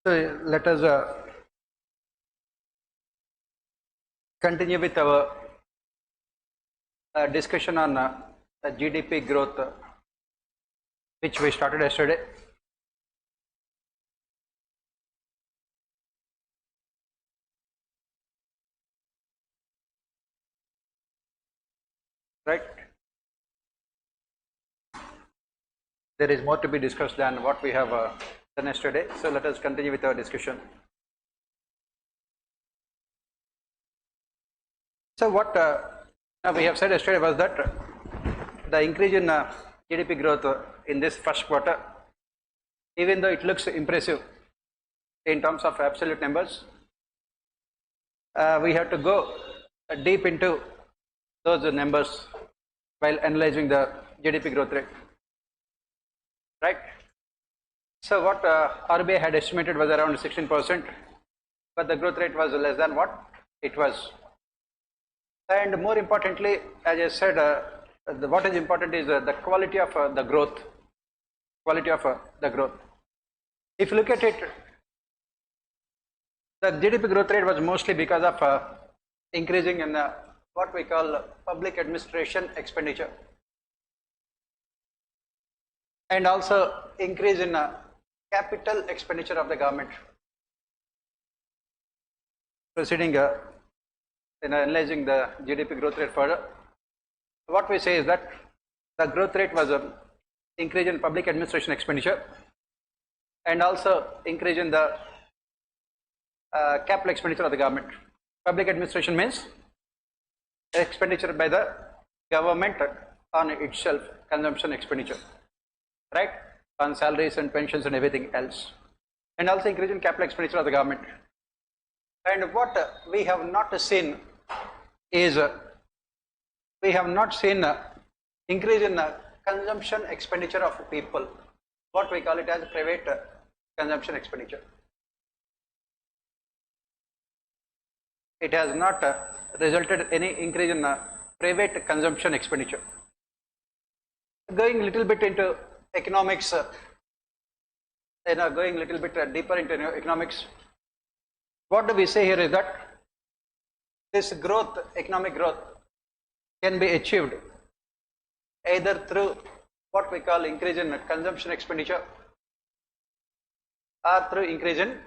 So let us continue with our discussion on GDP growth, which we started yesterday. Right? There is more to be discussed than what we have done yesterday. So let us continue with our discussion. So what we have said yesterday was that the increase in GDP growth in this first quarter, even though it looks impressive in terms of absolute numbers, we have to go deep into those numbers while analyzing the GDP growth rate, right? So what RBI had estimated was around 16%, but the growth rate was less than what it was. And more importantly, as I said, what is important is the quality of the growth. Quality of the growth. If you look at it, the GDP growth rate was mostly because of increasing in what we call public administration expenditure, and also increase in capital expenditure of the government. Proceeding in analyzing the GDP growth rate further, what we say is that the growth rate was an increase in public administration expenditure and also increase in the capital expenditure of the government. Public administration means expenditure by the government on itself, consumption expenditure, right, on salaries and pensions and everything else, and also increase in capital expenditure of the government. And what we have not seen is we have not seen increase in consumption expenditure of people, what we call it as private consumption expenditure. It has not resulted any increase in private consumption expenditure. Going a little bit into economics, going a little bit deeper into economics, what do we say here is that this growth, economic growth, can be achieved either through what we call increase in consumption expenditure or through increase in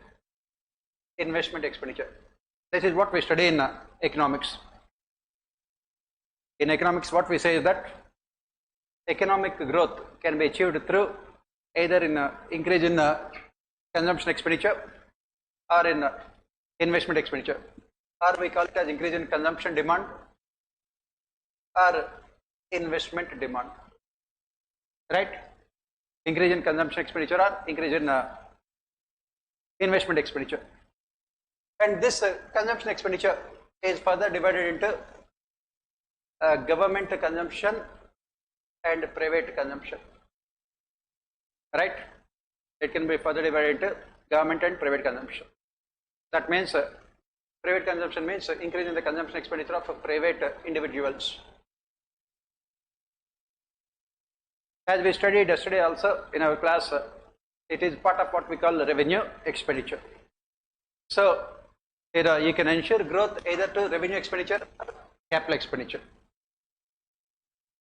investment expenditure. This is what we study in economics. In economics, what we say is that economic growth can be achieved through either in increase in consumption expenditure or in investment expenditure, or we call it as increase in consumption demand or investment demand, right? Increase in consumption expenditure or increase in investment expenditure. And this consumption expenditure is further divided into government consumption and private consumption, right? It can be further divided into government and private consumption. That means private consumption means increase in the consumption expenditure of private individuals. As we studied yesterday also in our class, it is part of what we call revenue expenditure. So you can ensure growth either to revenue expenditure or capital expenditure.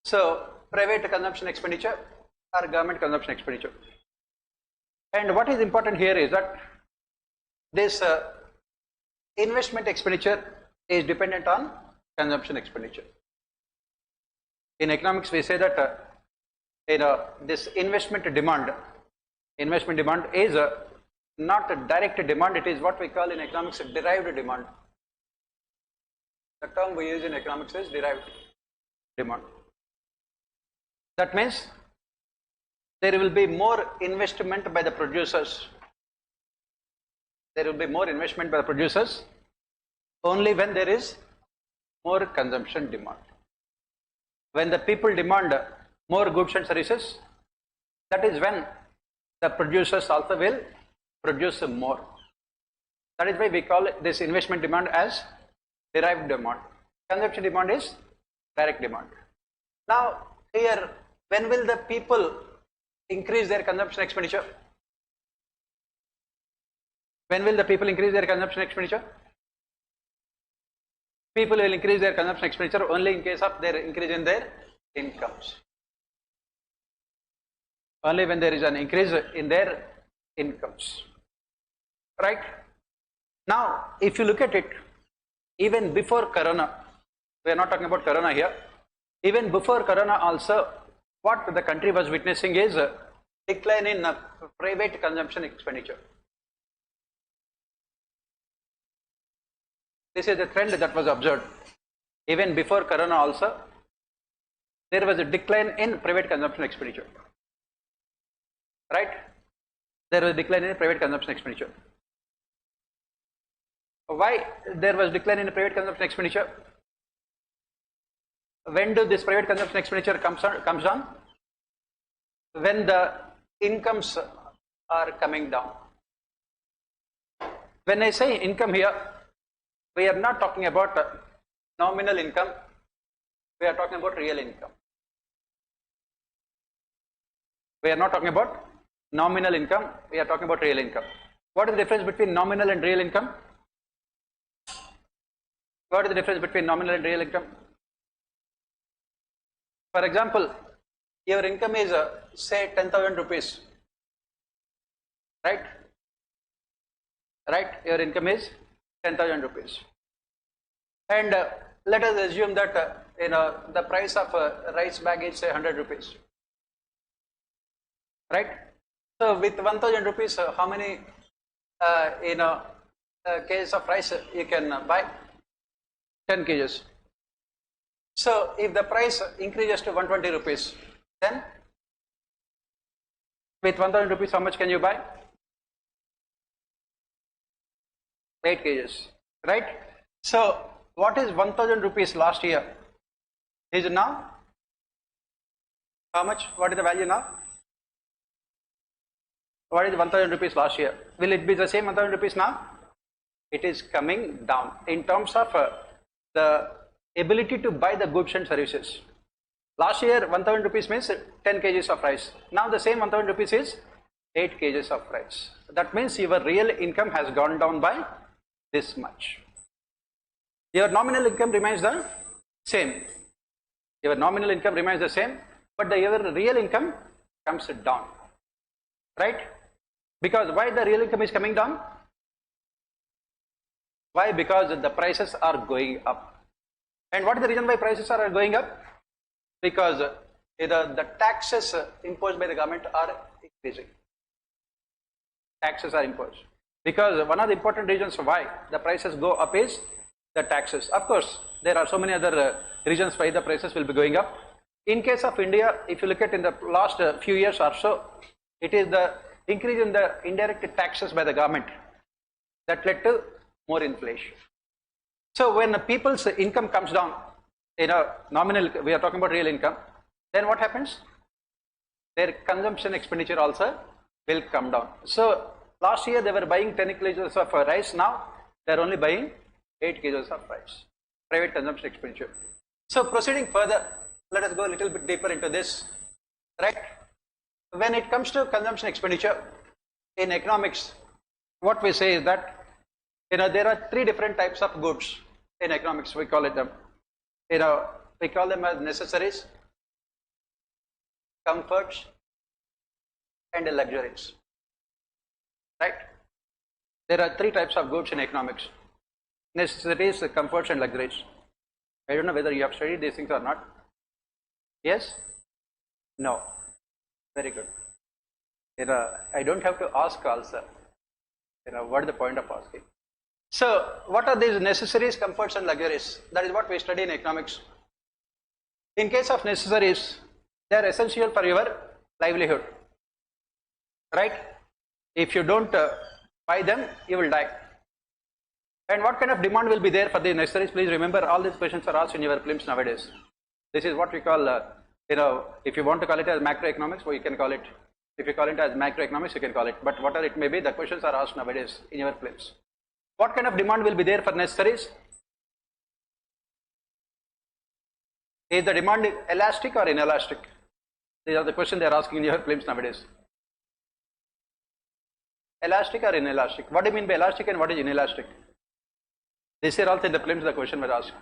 So private consumption expenditure or government consumption expenditure. And what is important here is that this investment expenditure is dependent on consumption expenditure. In economics, we say that this investment demand is not a direct demand, it is what we call in economics derived demand. The term we use in economics is derived demand. That means there will be more investment by the producers. There will be more investment by the producers only when there is more consumption demand. When the people demand more goods and services, that is when the producers also will produce more. That is why we call this investment demand as derived demand. Consumption demand is direct demand. Now here, when will the people increase their consumption expenditure? When will the people increase their consumption expenditure? People will increase their consumption expenditure only in case of their increase in their incomes. Only when there is an increase in their incomes. Right? Now, if you look at it, even before Corona, we are not talking about Corona here, even before Corona also, what the country was witnessing is a decline in private consumption expenditure. This is the trend that was observed. Even before Corona also, there was a decline in private consumption expenditure. Right? There was a decline in private consumption expenditure. Why there was decline in private consumption expenditure? When do this private consumption expenditure comes down? When the incomes are coming down. When I say income here, we are not talking about nominal income, we are talking about real income. We are not talking about nominal income, we are talking about real income. What is the difference between nominal and real income? What is the difference between nominal and real income? For example, your income is say 10,000 rupees, right? Right? Your income is 10,000 rupees. And let us assume that the price of a rice bag is say 100 rupees. Right? So with 1,000 rupees, how many kgs of rice you can buy? 10 kgs. So if the price increases to 120 rupees, then with 1,000 rupees, how much can you buy? 8 kgs, right? So what is 1,000 rupees last year? Is now how much? What is the value now? What is 1,000 rupees last year? Will it be the same 1,000 rupees now? It is coming down in terms of the ability to buy the goods and services. Last year 1,000 rupees means 10 kgs of rice. Now the same 1,000 rupees is 8 kgs of rice. That means your real income has gone down by this much. Your nominal income remains the same. Your nominal income remains the same, but your real income comes down. Right? Because why the real income is coming down? Why? Because the prices are going up. And what is the reason why prices are going up? Because the taxes imposed by the government are increasing. Taxes are imposed. Because one of the important reasons why the prices go up is the taxes. Of course, there are so many other reasons why the prices will be going up. In case of India, if you look at in the last few years or so, it is the increase in the indirect taxes by the government that led to more inflation. So when people's income comes down, nominal, we are talking about real income, then what happens? Their consumption expenditure also will come down. So last year they were buying 10 kgs of rice, now they are only buying 8 kgs of rice. Private consumption expenditure. So proceeding further, let us go a little bit deeper into this. Right? When it comes to consumption expenditure in economics, what we say is that there are three different types of goods in economics. We call it them. We call them as necessaries, comforts, and luxuries. Right? There are three types of goods in economics: necessities, comforts, and luxuries. I don't know whether you have studied these things or not. Yes? No. Very good. I don't have to ask also. What is the point of asking? So, what are these necessaries, comforts, and luxuries? That is what we study in economics. In case of necessaries, they are essential for your livelihood. Right? If you don't buy them, you will die. And what kind of demand will be there for the necessaries? Please remember, all these questions are asked in your films nowadays. This is what we call, if you want to call it as macroeconomics, well, you can call it. If you call it as macroeconomics, you can call it. But whatever it may be, the questions are asked nowadays in your films. What kind of demand will be there for necessaries? Is the demand elastic or inelastic? These are the questions they are asking in your films nowadays. elastic or inelastic? What do you mean by elastic and what is inelastic? This year also in the prelims the question was asked.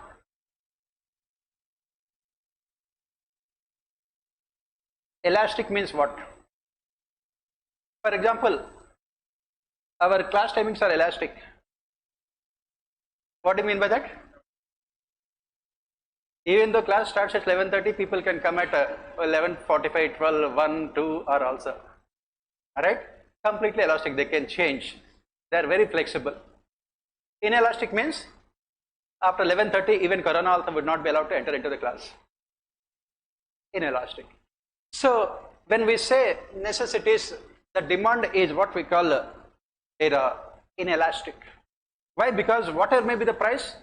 Elastic means what? For example, our class timings are elastic. What do you mean by that? Even though class starts at 11:30, people can come at 11:45, 12, 1, 2 or also. Alright? Completely elastic, they can change. They are very flexible. Inelastic means after 11:30, even Corona also would not be allowed to enter into the class. Inelastic. So when we say necessities, the demand is what we call inelastic. Why? Because whatever may be the price,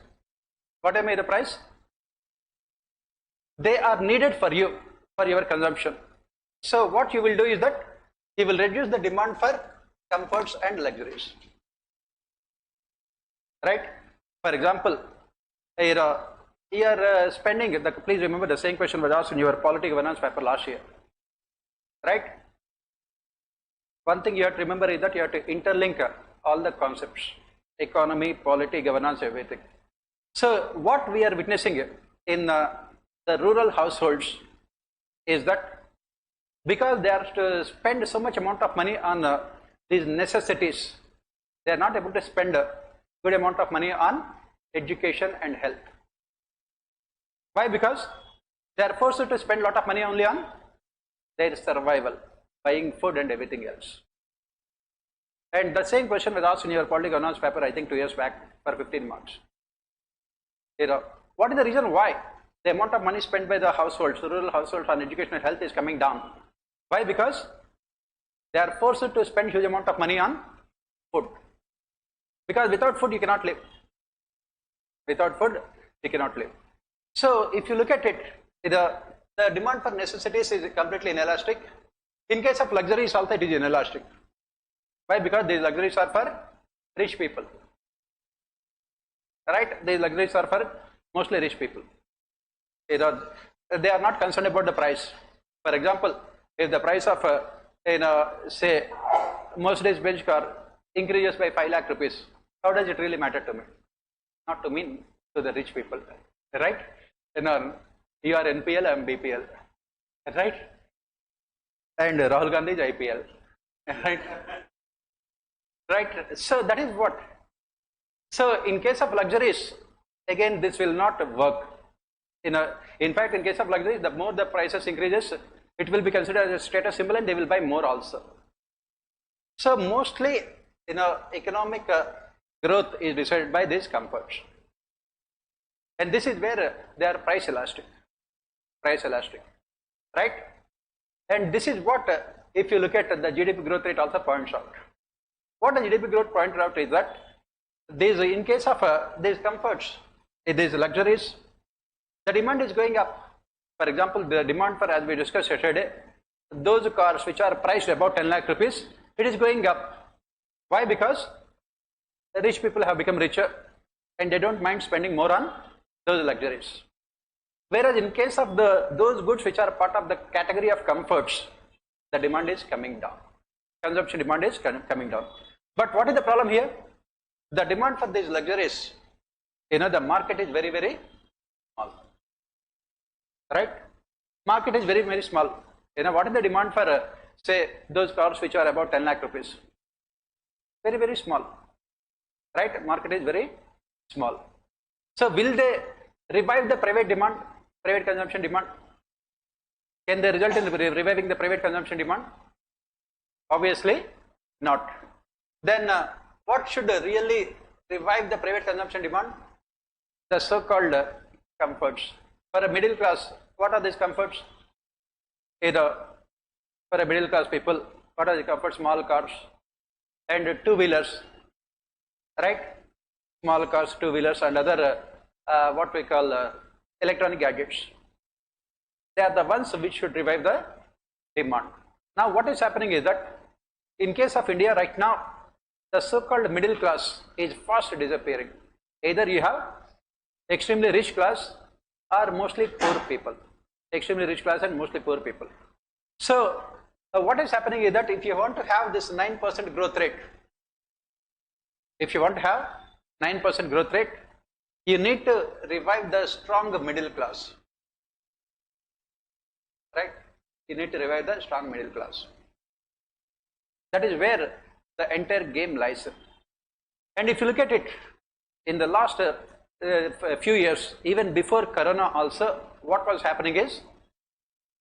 they are needed for you, for your consumption. So what you will do is that you will reduce the demand for comforts and luxuries. Right? For example, you are spending, please remember the same question was asked in your polity governance paper last year. Right? One thing you have to remember is that you have to interlink all the concepts, economy, polity, governance, everything. So what we are witnessing in the rural households is that because they are to spend so much amount of money on these necessities, they are not able to spend a good amount of money on education and health. Why? Because they are forced to spend a lot of money only on their survival, buying food and everything else. And the same question was asked in your political governance paper, I think 2 years back, for 15 marks. What is the reason why the amount of money spent by the households, rural households on education and health is coming down? Why? Because they are forced to spend huge amount of money on food. Because without food you cannot live. Without food you cannot live. So if you look at it, the demand for necessities is completely inelastic. In case of luxuries also it is inelastic. Why? Because these luxuries are for rich people. Right? These luxuries are for mostly rich people. They are not concerned about the price. For example, if the price of say Mercedes Benz car increases by 5 lakh rupees, how does it really matter to me? Not to me, to the rich people. Right? You are NPL, I am BPL. Right? And Rahul Gandhi is IPL. Right? Right? So that is what. So in case of luxuries, again this will not work. In fact, in case of luxuries, the more the prices increases, it will be considered as a status symbol and they will buy more also. So mostly, economic growth is decided by these comforts. And this is where they are price elastic. Price elastic. Right? And this is what, if you look at the GDP growth rate also points out. What the GDP growth points out is that in case of these comforts, these luxuries, the demand is going up. For example, the demand for, as we discussed yesterday, those cars which are priced about 10 lakh rupees, it is going up. Why? Because the rich people have become richer and they don't mind spending more on those luxuries. Whereas in case of those goods which are part of the category of comforts, the demand is coming down. Consumption demand is coming down. But what is the problem here? The demand for these luxuries, the market is very, very small. Right? Market is very, very small. What is the demand for, say, those cars which are about 10 lakh rupees? Very, very small. Right? Market is very small. So will they revive the private demand, private consumption demand? Can they result in reviving the private consumption demand? Obviously not. Then what should really revive the private consumption demand? The so-called comforts. For a middle class, what are these comforts? For a middle class people, what are the comforts? Small cars and two-wheelers. Right? Small cars, two-wheelers and other what we call electronic gadgets. They are the ones which should revive the demand. Now what is happening is that in case of India right now, the so-called middle class is fast disappearing. Either you have extremely rich class or mostly poor people. Extremely rich class and mostly poor people. So what is happening is that if you want to have this 9% growth rate, If you want to have 9% growth rate, you need to revive the strong middle class, right? You need to revive the strong middle class. That is where the entire game lies. And if you look at it, in the last few years, even before Corona also, what was happening is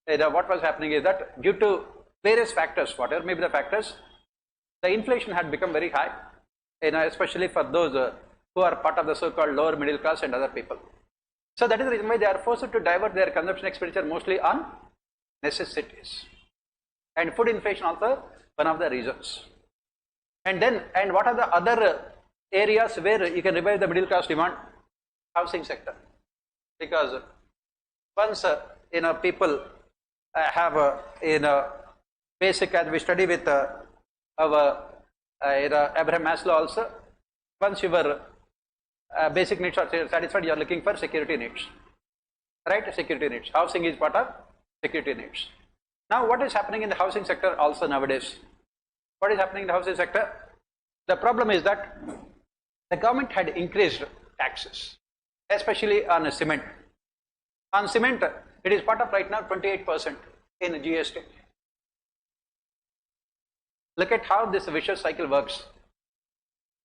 that due to various factors, whatever may be the factors, the inflation had become very high, especially for those who are part of the so-called lower middle class and other people. So that is the reason why they are forced to divert their consumption expenditure mostly on necessities. And food inflation also one of the reasons. And what are the other areas where you can revive the middle class demand? Housing sector. Because once people have basic, as we study with our Abraham Maslow also, once your basic needs are satisfied, you are looking for security needs, right? Security needs. Housing is part of security needs. Now what is happening in the housing sector also nowadays? What is happening in the housing sector? The problem is that the government had increased taxes, especially on cement. On cement, it is part of right now 28% in GST. Look at how this vicious cycle works.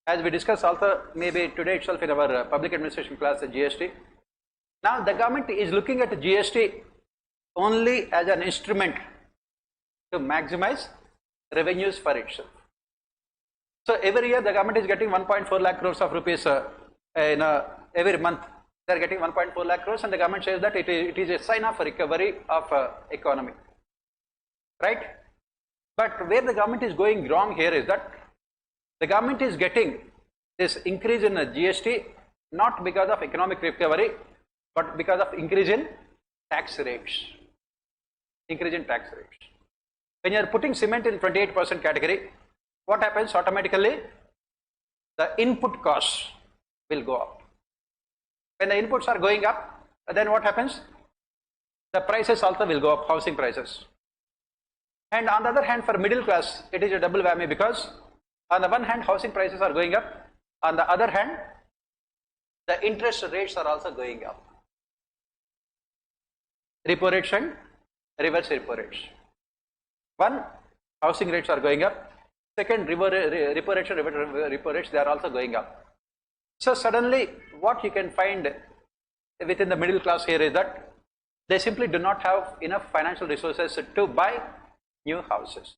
As we discussed also maybe today itself in our public administration class, the GST. Now the government is looking at GST only as an instrument to maximize revenues for itself. So every year the government is getting 1.4 lakh crores of rupees every month. They are getting 1.4 lakh crores, and the government says that it is a sign of recovery of economy, right? But where the government is going wrong here is that the government is getting this increase in GST not because of economic recovery, but because of increase in tax rates. Increase in tax rates. When you are putting cement in 28% category, what happens automatically? The input costs will go up. When the inputs are going up, then what happens? The prices also will go up, housing prices. And on the other hand, for middle class, it is a double whammy, because on the one hand, housing prices are going up. On the other hand, the interest rates are also going up. Repo rates and reverse repo rates. One, housing rates are going up. Second, repo rates and repo rates, they are also going up. So suddenly, what you can find within the middle class here is that they simply do not have enough financial resources to buy new houses.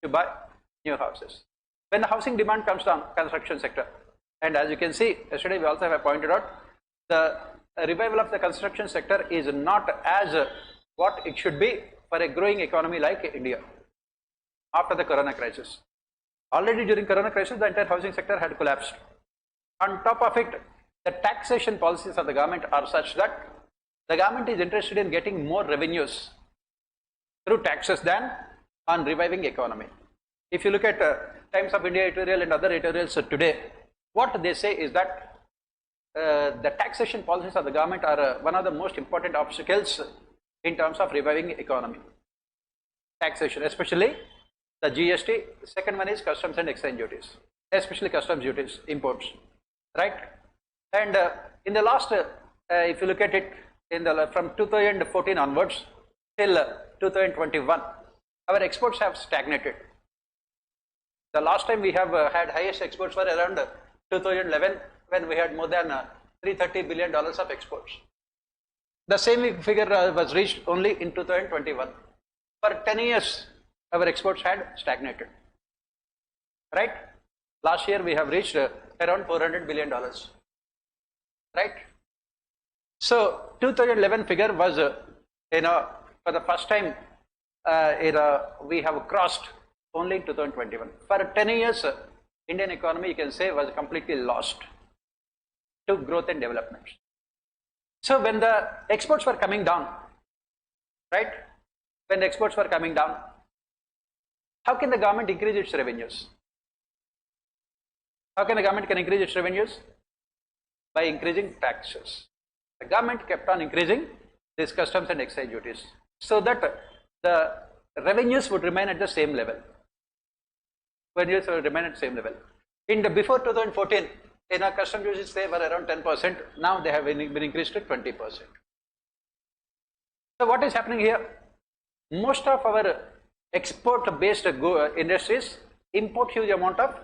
When the housing demand comes down, construction sector, and as you can see, yesterday we also have pointed out, the revival of the construction sector is not as what it should be for a growing economy like India after the Corona crisis. Already during Corona crisis, the entire housing sector had collapsed. On top of it, the taxation policies of the government are such that the government is interested in getting more revenues through taxes than on reviving economy. If you look at Times of India editorial and other editorials today, what they say is that the taxation policies of the government are one of the most important obstacles in terms of reviving economy. Taxation, especially the GST. The second one is customs and exchange duties, especially customs duties, imports, right? And in the last, if you look at it, from 2014 onwards till 2021, our exports have stagnated. The last time we have had highest exports were around 2011, when we had more than $330 billion of exports. The same figure was reached only in 2021. For 10 years, our exports had stagnated, right? Last year we have reached around $400 billion, right? So 2011 figure was, for the first time, we have crossed only in 2021. For 10 years, Indian economy, you can say, was completely lost to growth and development. So when the exports were coming down, right? When the exports were coming down, how can the government increase its revenues? How can the government increase its revenues? By increasing taxes. The government kept on increasing these customs and excise duties, so that the revenues would remain at the same level. Revenues would remain at the same level. before 2014, custom duties they were around 10%. Now they have been increased to 20%. So what is happening here? Most of our export-based industries import huge amount of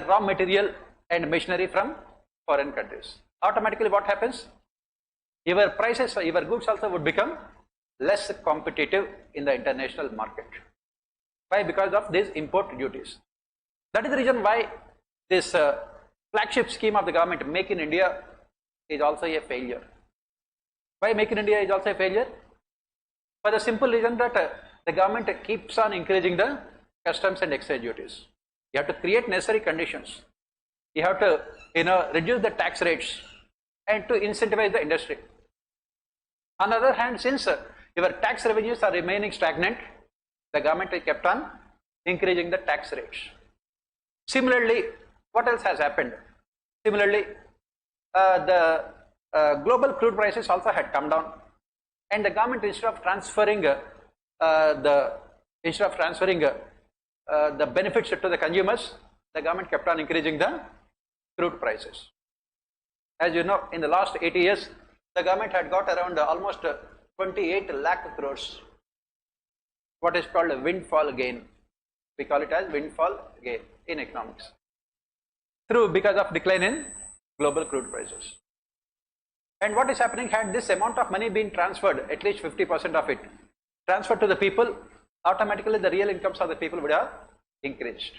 raw material and machinery from foreign countries. Automatically, what happens? Your prices, your goods also would become less competitive in the international market. Why? Because of these import duties. That is the reason why this flagship scheme of the government, Make in India, is also a failure. Why Make in India is also a failure? For the simple reason that the government keeps on increasing the customs and excise duties. You have to create necessary conditions. You have to reduce the tax rates and to incentivize the industry. On the other hand, since your tax revenues are remaining stagnant, the government has kept on increasing the tax rates. Similarly, what else has happened? Similarly, the global crude prices also had come down, and the government, instead of transferring the benefits to the consumers, the government kept on increasing the crude prices. As you know, in the last 80 years, the government had got around almost 28 lakh crores. What is called a windfall gain. We call it as windfall gain in economics. Because of decline in global crude prices. And what is happening, had this amount of money been transferred, at least 50% of it, transferred to the people, automatically the real incomes of the people would have increased.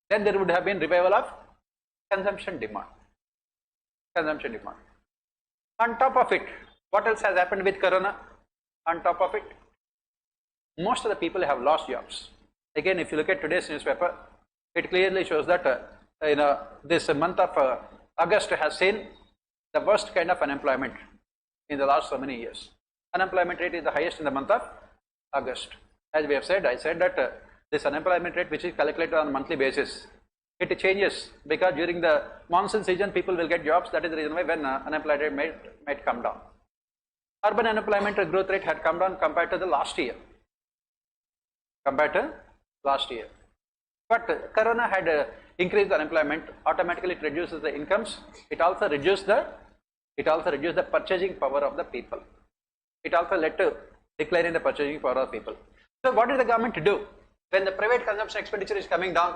Then there would have been revival of consumption demand. On top of it, what else has happened with Corona? On top of it, most of the people have lost jobs. Again, if you look at today's newspaper, it clearly shows that this month of August has seen the worst kind of unemployment in the last so many years. Unemployment rate is the highest in the month of August. As we have said, I said that this unemployment rate, which is calculated on a monthly basis, it changes because during the monsoon season people will get jobs. That is the reason why when unemployment rate might come down. Urban unemployment growth rate had come down compared to the last year. But Corona had increased the unemployment. Automatically it reduces the incomes. It also reduced the purchasing power of the people. It also led to decline in the purchasing power of people. So what did the government do? When the private consumption expenditure is coming down,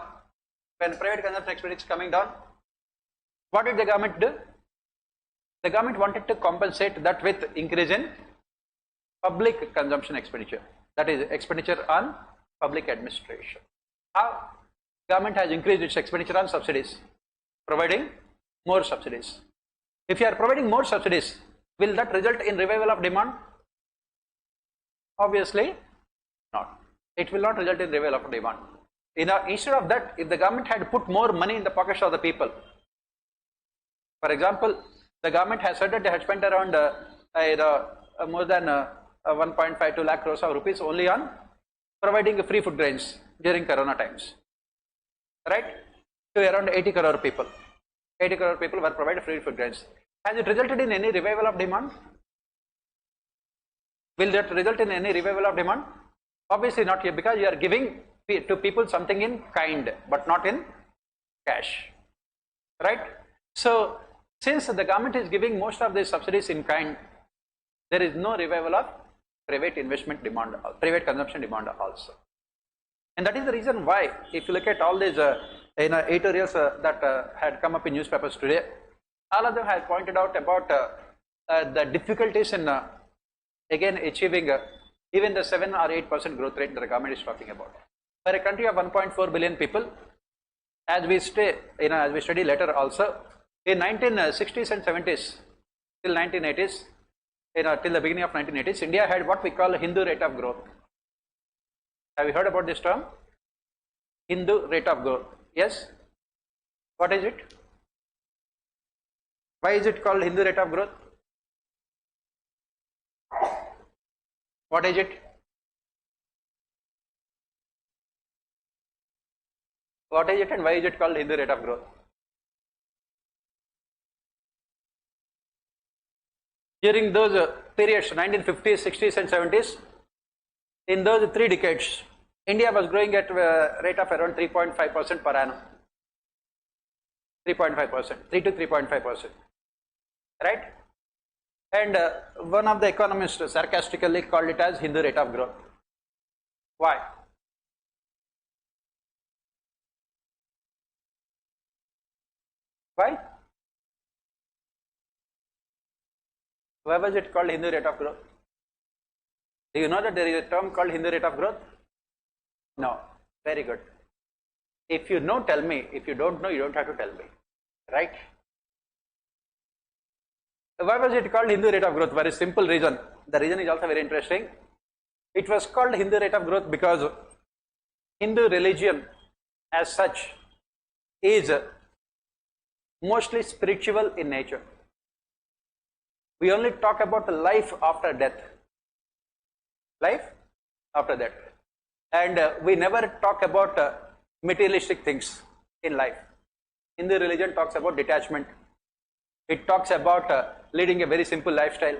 what did the government do? The government wanted to compensate that with increase in public consumption expenditure. That is expenditure on public administration. How? Government has increased its expenditure on subsidies, providing more subsidies. If you are providing more subsidies, will that result in revival of demand? Obviously not. It will not result in revival of demand. Instead of that, if the government had put more money in the pockets of the people, for example, the government has said that they had spent around more than 1.52 lakh crores of rupees only on providing free food grains during Corona times, right? To around 80 crore people. 80 crore people were provided free food grains. Has it resulted in any revival of demand? Will that result in any revival of demand? Obviously not here, because you are giving to people something in kind but not in cash, right? So since the government is giving most of these subsidies in kind, there is no revival of private investment demand, private consumption demand also. And that is the reason why, if you look at all these editorials that had come up in newspapers today, all of them have pointed out about the difficulties in again achieving even the 7 or 8% growth rate that the government is talking about. For a country of 1.4 billion people, as we study later also, in 1960s and 70s till 1980s, till the beginning of 1980s, India had what we call Hindu rate of growth. Have you heard about this term? Hindu rate of growth. Yes? What is it? Why is it called Hindu rate of growth? What is it? What is it and why is it called Hindu rate of growth? During those periods, 1950s, 60s and 70s, in those 3 decades, India was growing at a rate of around 3.5% per annum. 3.5%, 3 to 3.5%, right? And one of the economists sarcastically called it as Hindu rate of growth. Why? Why? Why was it called Hindu rate of growth? Do you know that there is a term called Hindu rate of growth? No. Very good. If you know, tell me. If you don't know, you don't have to tell me. Right? Why was it called Hindu rate of growth? Very simple reason. The reason is also very interesting. It was called Hindu rate of growth because Hindu religion as such is mostly spiritual in nature. We only talk about the life after death. Life after death. And we never talk about materialistic things in life. Hindu religion talks about detachment. It talks about leading a very simple lifestyle.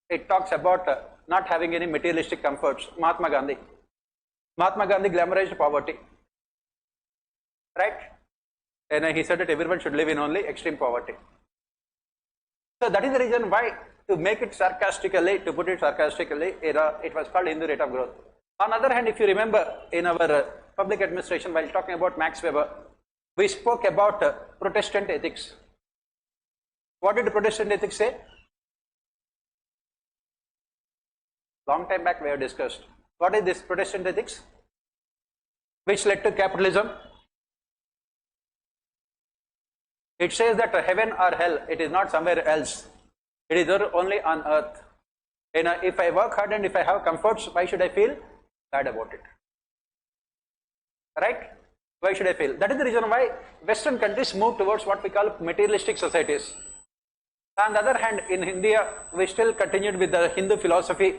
It talks about not having any materialistic comforts. Mahatma Gandhi glamorized poverty, right? And he said that everyone should live in only extreme poverty. So that is the reason why, to make it sarcastically, to put it sarcastically, it was called Hindu rate of growth. On the other hand, if you remember, in our public administration, while talking about Max Weber, we spoke about Protestant ethics. What did Protestant ethics say? Long time back we have discussed. What is this Protestant ethics? Which led to capitalism? It says that heaven or hell, it is not somewhere else. It is only on earth. And if I work hard and if I have comforts, why should I feel bad about it? Right? Why should I feel? That is the reason why Western countries move towards what we call materialistic societies. On the other hand, in India, we still continued with the Hindu philosophy,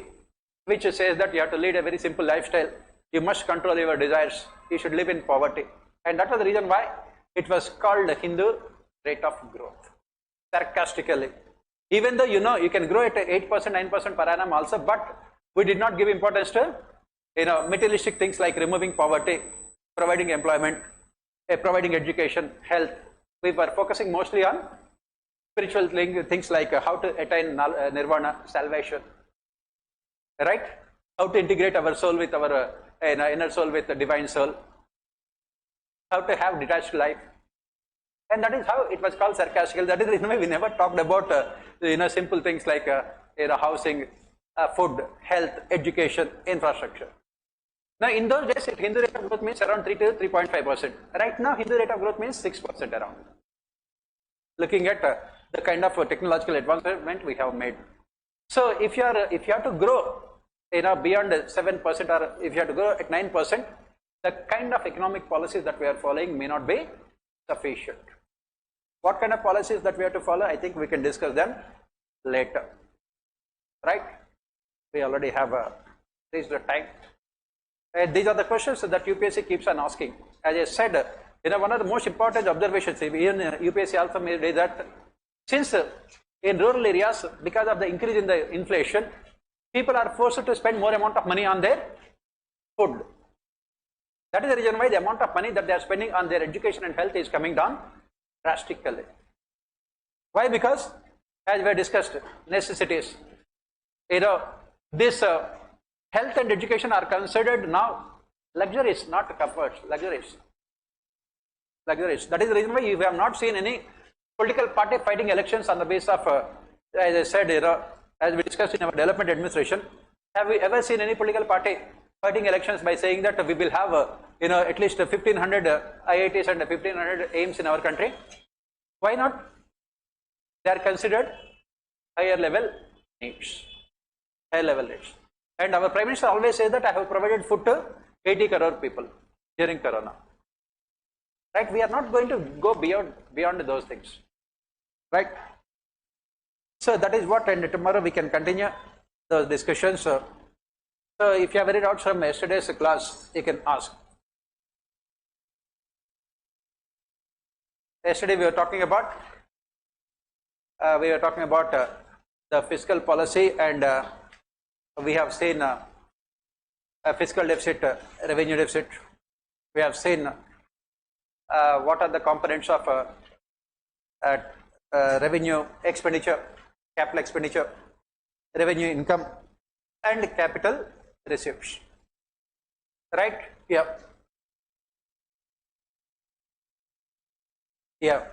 which says that you have to lead a very simple lifestyle. You must control your desires. You should live in poverty. And that was the reason why it was called the Hindu rate of growth. Sarcastically. Even though you can grow at 8%, 9% per annum also, but we did not give importance to materialistic things like removing poverty, providing employment, providing education, health. We were focusing mostly on spiritual things like how to attain nirvana, salvation, right? How to integrate our soul with our inner soul with the divine soul, how to have detached life. And that is how it was called sarcastically. That is the reason why we never talked about simple things like housing, food, health, education, infrastructure. Now in those days, Hindu rate of growth means around 3 to 3.5%. Right now, Hindu rate of growth means 6% around. Looking at the kind of technological advancement we have made. So if you have to grow beyond 7%, or if you have to grow at 9%, the kind of economic policies that we are following may not be sufficient. What kind of policies that we have to follow? I think we can discuss them later. Right? We already have reached the time. These are the questions that UPSC keeps on asking. As I said, one of the most important observations even UPSC also made is that since in rural areas, because of the increase in the inflation, people are forced to spend more amount of money on their food. That is the reason why the amount of money that they are spending on their education and health is coming down drastically. Why? Because, as we discussed, necessities. This health and education are considered now luxuries, not comforts. Luxuries. That is the reason why you have not seen any political party fighting elections on the basis of, as I said, as we discussed in our development administration. Have we ever seen any political party fighting elections by saying that we will have at least 1500 IITs and 1500 AIMS in our country? Why not? They are considered higher level needs. Higher level needs. And our Prime Minister always says that I have provided food to 80 crore people during Corona. Right? We are not going to go beyond those things. Right? So that is what, and tomorrow we can continue those discussions. So if you have any doubts from yesterday's class, you can ask. Yesterday we were talking about the fiscal policy, and we have seen a fiscal deficit, revenue deficit. We have seen what are the components of revenue expenditure, capital expenditure, revenue income, and capital receipts. Right? Yeah. Yeah.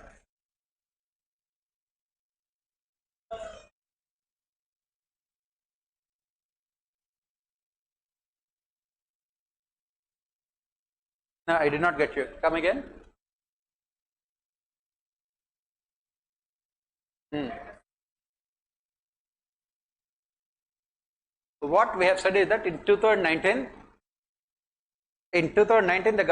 No, I did not get you. Come again. What we have said is that in 2019, the government